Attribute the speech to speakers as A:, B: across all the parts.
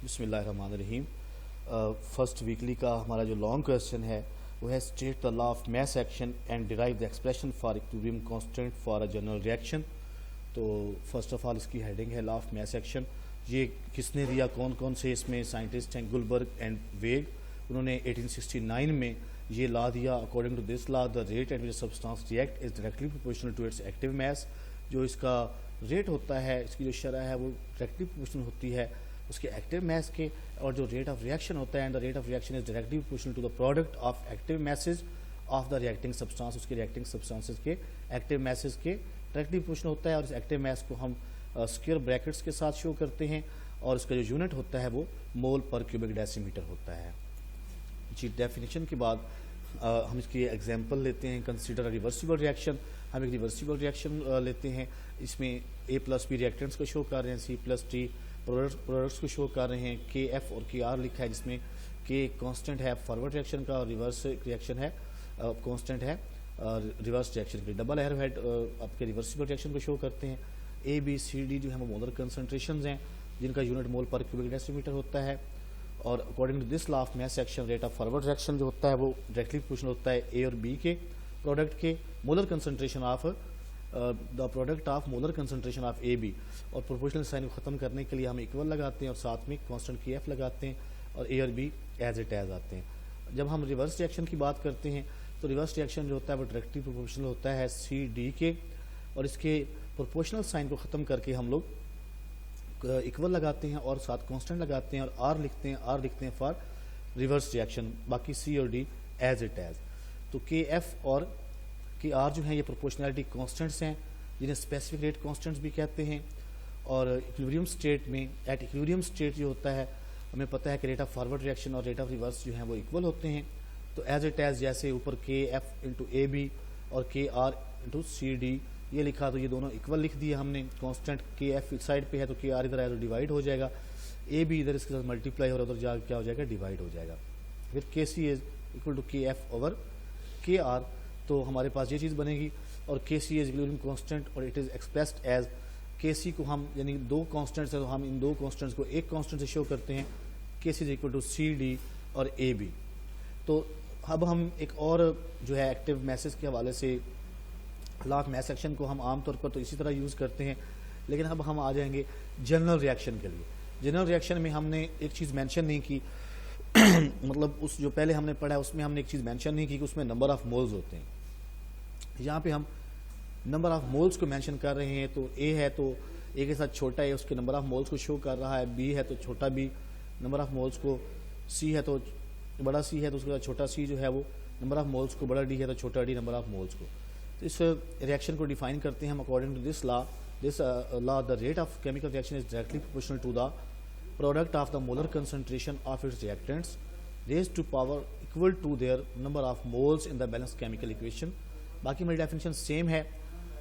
A: बिस्मिल्लाहिर्रहमानिर्रहीम। First weekly का हमारा जो लॉन्ग क्वेश्चन है वो है state the law of mass action and derive the expression for equilibrium constant for a general reaction. तो फर्स्ट ऑफ ऑल इसकी हेडिंग है लॉ ऑफ मास एक्शन। ये किसने दिया, कौन कौन से इसमें साइंटिस्ट हैं? गुलबर्ग एंड वेग। उन्होंने 1869 में ये लॉ दिया। According to this law the rate at which substance react is directly proportional to its active mass. जो इसका रेट होता है, इसकी जो शरह है वो डायरेक्टली प्रोपोर्शनल होती है उसके एक्टिव मास के, और जो रेट ऑफ रिएक्शन होता है and the rate of reaction is directly proportional to the product of active masses of the reacting substance. उसके रिएक्टिंग सब्सटेंसेस के एक्टिव मैसेज के डायरेक्टली प्रोपोर्शनल होता है। और इस एक्टिव मास को हम स्क्वायर ब्रैकेट्स के साथ शो करते हैं और इसका जो यूनिट होता है वो मोल पर क्यूबिक डेसीमीटर होता है। जी, डेफिनेशन के बाद हम इसकी एग्जांपल लेते हैं। Consider reversible reaction. हम एक रिवर्सिबल रिएक्शन लेते हैं। इसमें A प्लस बी रिएक्टेंट्स को शो कर रहे हैं, C प्लस टी प्रोडक्ट्स को शो कर रहे हैं, KF और KR लिखा है, जिसमें K कांस्टेंट है फॉरवर्ड रिएक्शन का और रिवर्स रिएक्शन है कांस्टेंट है रिवर्स रिएक्शन के। डबल एरो हेड आपके रिवर्सिबल रिएक्शन को शो करते हैं। ABCD जो है वो मोलर कंसंट्रेशंस हैं जिनका यूनिट मोल पर क्यूबिक डेसीमीटर होता है। और according to this law of mass action rate of forward reaction जो होता है वो डायरेक्टली प्रोपोर्शनल होता है A और B के प्रोडक्ट के molar concentration of the product of molar concentration of AB। और प्रोपोर्शनल साइन को ख़त्म करने के लिए हम इक्वल लगाते हैं और साथ में कांस्टेंट KF लगाते हैं और A और B एज इट एज आते हैं। जब हम रिवर्स रिएक्शन की बात करते हैं तो रिवर्स रिएक्शन जो होता है वो डायरेक्टली प्रोपोर्शनल होता है CD के, और इसके प्रोपोर्शनल साइन को ख़त्म करके हम लोग इक्वल लगाते हैं और साथ कांस्टेंट लगाते हैं और R लिखते हैं फॉर रिवर्स रिएक्शन। बाकी C और D एज इट एज। तो KF और KR जो हैं ये प्रोपोर्शनैलिटी कांस्टेंट्स हैं जिन्हें स्पेसिफिक रेट कांस्टेंट्स भी कहते हैं। और इक्विलिब्रियम स्टेट में एट इक्विलिब्रियम स्टेट जो होता है हमें पता है कि रेट ऑफ फॉरवर्ड रिएक्शन और रेट ऑफ रिवर्स जो हैं वो इक्वल होते हैं। तो एज इट एज जैसे ऊपर KF इंटू AB और KR इंटू CD ये लिखा तो ये दोनों इक्वल लिख दिए हमने। कांस्टेंट KF इस साइड पे है तो KR इधर आए तो डिवाइड हो जाएगा, AB इधर इसके साथ मल्टीप्लाई हो रहा है उधर जा क्या हो जाएगा, डिवाइड हो जाएगा। फिर KC is equal to KF over KR, तो हमारे पास ये चीज़ बनेगी। और KC इज इक्विलिब्रियम कांस्टेंट और it is expressed as KC को हम यानी दो कांस्टेंट्स है तो हम इन दो कांस्टेंट्स को एक कांस्टेंट से शो करते हैं। KC is equal to CD और AB। तो अब हम एक और जो है एक्टिव मैसेज के हवाले से लॉ ऑफ मास एक्शन को हम आमतौर पर तो इसी तरह यूज़ करते हैं, लेकिन अब हम आ जाएंगे जनरल रिएक्शन के लिए। जनरल रिएक्शन में हमने एक चीज़ मेंशन नहीं की मतलब उस जो पहले हमने पढ़ा है उसमें हमने एक चीज़ मेंशन नहीं की कि उसमें नंबर ऑफ मोल्स होते हैं। यहाँ पे हम नंबर ऑफ मोल्स को मेंशन कर रहे हैं। तो A है तो A के साथ छोटा A उसके नंबर ऑफ मोल्स को शो कर रहा है, B है तो छोटा B नंबर ऑफ मोल्स को, C है तो बड़ा C है तो उसके साथ छोटा C जो है वो नंबर ऑफ मोल्स को, बड़ा D है तो छोटा D नंबर ऑफ मोल्स को। तो इस रिएक्शन को डिफाइन करते हैं हम according to this law the rate of chemical reaction is directly proportional to the product of the molar concentration of its reactants raised to power equal to their number of moles in the balance chemical equation. बाकी मेरी definition same है,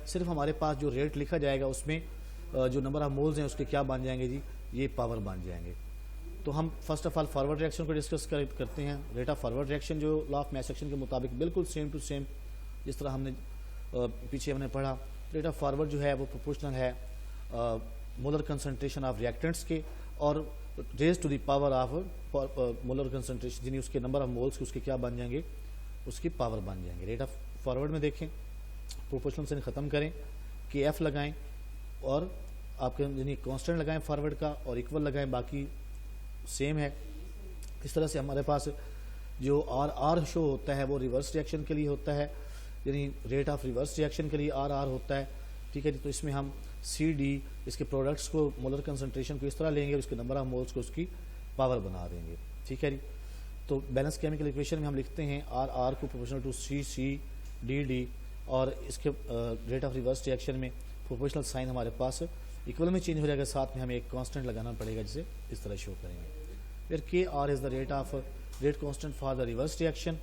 A: सिर्फ हमारे पास जो rate लिखा जाएगा उसमें जो नंबर ऑफ मोल्स हैं उसके क्या बन जाएंगे जी, ये पावर बन जाएंगे। तो हम first of all forward reaction को डिस्कस करते हैं। रेट ऑफ फॉरवर्ड रिएक्शन जो लॉ ऑफ मास एक्शन के मुताबिक बिल्कुल सेम टू सेम जिस तरह हमने पीछे हमने पढ़ा, रेट ऑफ फॉरवर्ड जो है वो प्रोपोर्शनल है मोलर कंसंट्रेशन ऑफ रिएक्टेंट्स के और raise to the power of molar concentration यानी उसके नंबर ऑफ मोल्स के उसके क्या बन जाएंगे, उसकी पावर बन जाएंगे। रेट ऑफ फॉरवर्ड में देखें प्रोपोर्शनल से ख़त्म करें, KF लगाएं और आपके यानी कांस्टेंट लगाएं फॉरवर्ड का और इक्वल लगाएं, बाकी सेम है। इस तरह से हमारे पास जो RR शो होता है वो रिवर्स रिएक्शन के लिए होता है, यानी रेट ऑफ रिवर्स रिएक्शन के लिए RR होता है। ठीक है जी, तो इसमें हम CD इसके प्रोडक्ट्स को मोलर कंसंट्रेशन को इस तरह लेंगे और इसके नंबर ऑफ मोल्स को उसकी पावर बना देंगे। ठीक है जी, तो बैलेंस केमिकल इक्वेशन में हम लिखते हैं RR को प्रोपोर्शनल टू CCDD और इसके रेट ऑफ रिवर्स रिएक्शन में प्रोपोर्शनल साइन हमारे पास इक्वल में चेंज हो जाएगा, साथ में हमें एक कांस्टेंट लगाना पड़ेगा जिसे इस तरह शो करेंगे। फिर KR is the rate constant for the reverse reaction.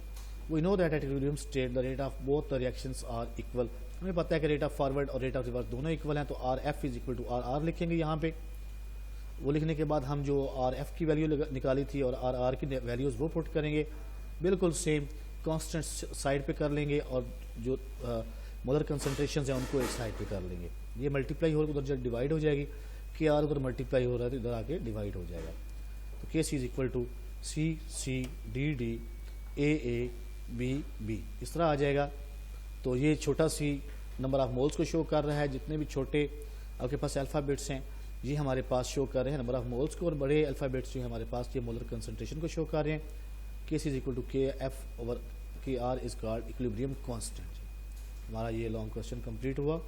A: We know that at equilibrium state the rate of both the reactions are equal। हमें पता है कि रेट ऑफ फॉरवर्ड और रेट ऑफ रिवर्स दोनों इक्वल हैं, तो RF is equal to RR लिखेंगे यहाँ पे। वो लिखने के बाद हम जो RF की वैल्यू निकाली थी और RR की वैल्यूज़ वो पुट करेंगे, बिल्कुल सेम कांस्टेंट साइड पे कर लेंगे और जो मोलर कंसंट्रेशन है उनको एक साइड पे कर लेंगे। ये मल्टीप्लाई हो उधर जब डिवाइड हो जाएगी, KR उधर मल्टीप्लाई हो रहा है तो इधर आके डिवाइड हो जाएगा। K C is equal to C C D D A B B, इस तरह आ जाएगा। तो ये छोटा सी नंबर ऑफ मोल्स को शो कर रहा है, जितने भी छोटे आपके पास अल्फ़ाबेट्स हैं ये हमारे पास शो कर रहे हैं नंबर ऑफ मोल्स को, और बड़े अल्फ़ाबेट्स जो है हमारे पास ये मोलर कंसंट्रेशन को शो कर रहे हैं। K C is equal to K F over K R is called equilibrium constant. हमारा ये लॉन्ग क्वेश्चन कंप्लीट हुआ।